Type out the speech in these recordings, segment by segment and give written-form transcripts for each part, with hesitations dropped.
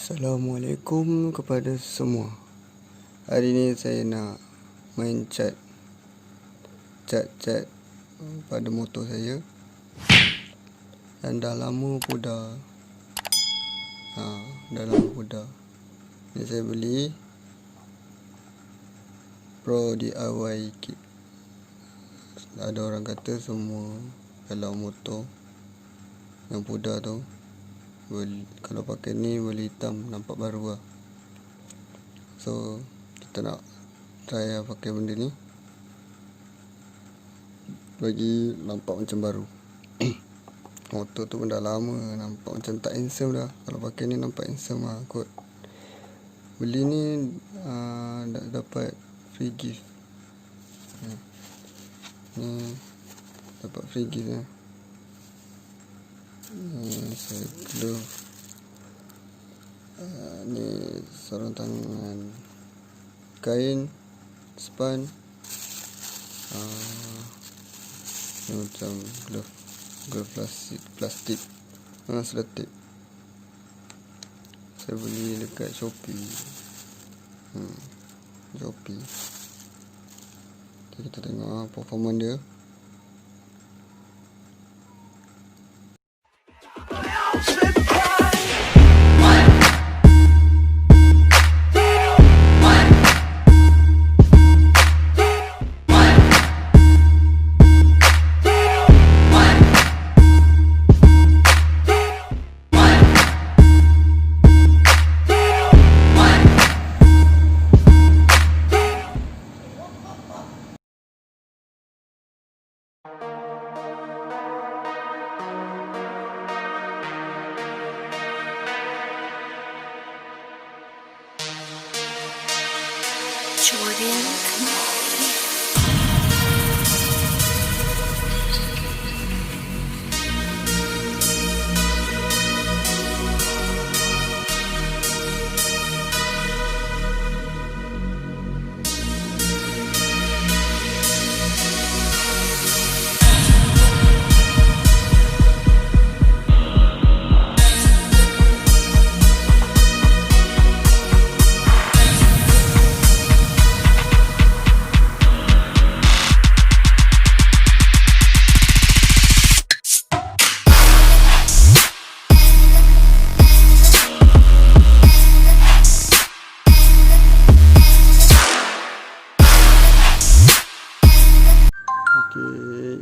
Assalamualaikum kepada semua. Hari ni saya nak main cat pada motor saya. Dan dah lama pudar. Ni saya beli Pro DIY kit. Ada orang kata semua kalau motor yang pudar tu kalau pakai ni boleh hitam, nampak baru lah. So kita nak try pakai benda ni bagi nampak macam baru. Motor tu pun dah lama, nampak macam tak handsome dah. Kalau pakai ni nampak handsome lah kot. Beli ni dapat free gift. Ni dapat free gift lah. Saya glove. Ni sarung tangan, kain, span. Ni macam glove plastik selotip. Saya beli dekat Shoppe. Okay, kita tengok performance dia.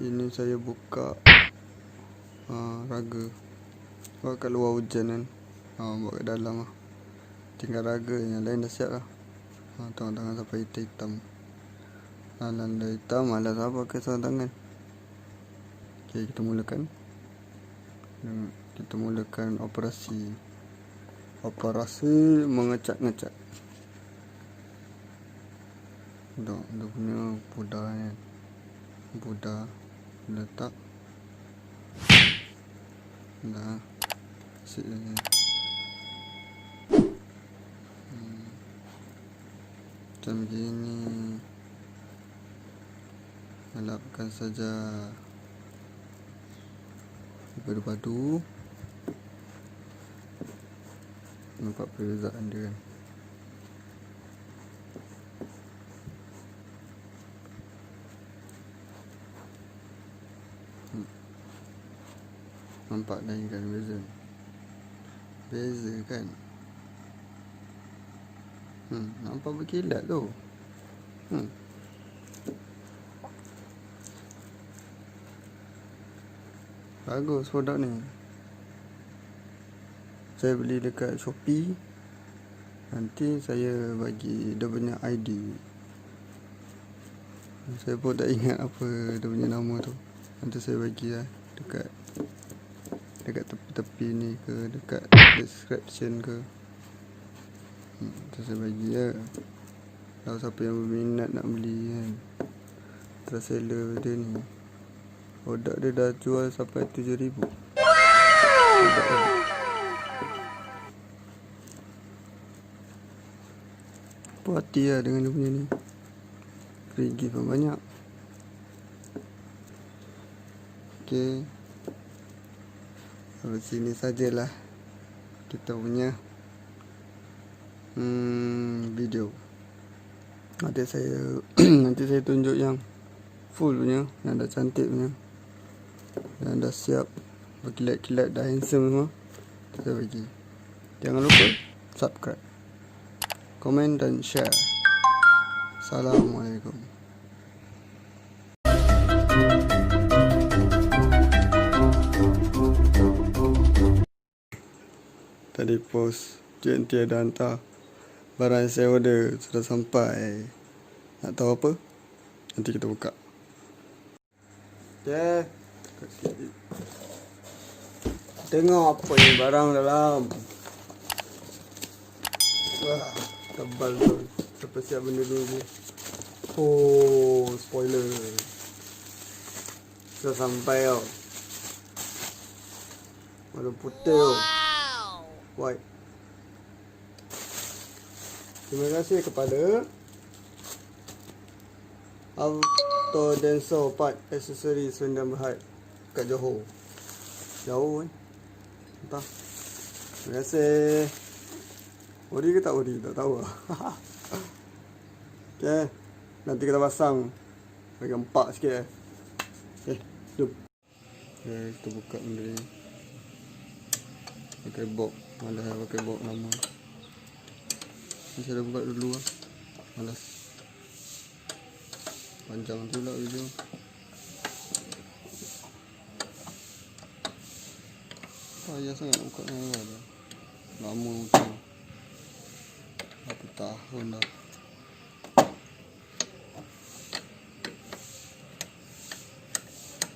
Ini saya buka raga. Buat kat luar hujan kan. Buat kat dalam lah. Tinggal raga, yang lain dah siap lah. Tangan sampai hitam. Alang dah hitam, malas apa pakai sarung tangan. Okay, kita mulakan. Kita mulakan operasi mengecat-ngecat. Dia punya pudar ni. Pudar letak. Dah sit ni. Macam gini. Elapkan saja padu-padu. Nampak perbezaan dia kan. Nampak lain kan beza kan. Nampak berkilat tu. Bagus produk ni. Saya beli dekat Shoppe. Nanti saya bagi dia punya ID. Saya pun tak ingat apa dia punya nama tu. Nanti saya bagi lah dekat tepi-tepi ni ke, dekat description ke. Nanti saya bagi lah. Kalau siapa yang berminat nak beli kan, terus seller dia ni. Produk dia dah jual sampai 7,000. Puas hati lah dengan dia punya ni. Free gift pun banyak. Okay, sampai sini sajalah kita punya video. Nanti saya nanti saya tunjuk yang full punya, yang dah cantik punya, yang dah siap berkilat-kilat, dah handsome semua. Saya bagi. Jangan lupa subscribe, komen dan share. Assalamualaikum. Tadi post Tiada hantar barang yang saya order sudah sampai. Nak tahu apa? Nanti kita buka. Okay. Tengok apa ni barang dalam. Wah, tebal tu. Siapa siap benda dulu. Oh, spoiler. Sudah sampai tau. Warna putih tau. White. Terima kasih kepada Auto Denso Part Aksesori Sendang Berhad kat Johor. Jauh kan? Entah. Terima kasih. Ori ke tak ori? Tak tahu lah. Okay. Nanti kita pasang. Bagi empak sikit eh. Okay. Jom. Okay, kita buka benda ni. Pakai box. Malas pakai box lama. Ni saya dah buka dulu lah. Malas. Panjang tu lah video. Payah sangat nak buka kamera dah. Lama buka. Berapa tahun dah.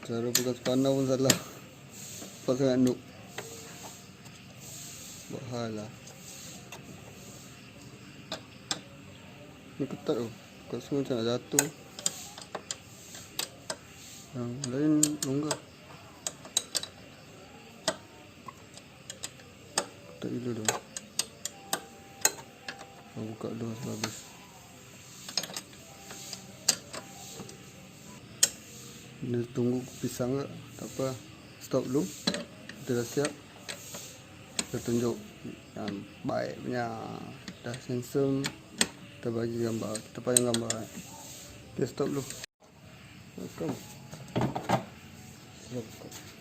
Cara pegang spana pun salah. Lepas sangat noob. Buat hal lah. Ni ketat tu. Kat semua macam nak jatuh. Yang lain longgar. Ketat gila tu. Aku buka dulu sebab habis. Ni tunggu pisang ke? Tak apa. Stop dulu. Kita dah siap. Kita tunjuk yang baik punya. Dah handsome. Kita bagi gambar. Kita payang gambar. Okay, stop dulu. Welcome. Stop.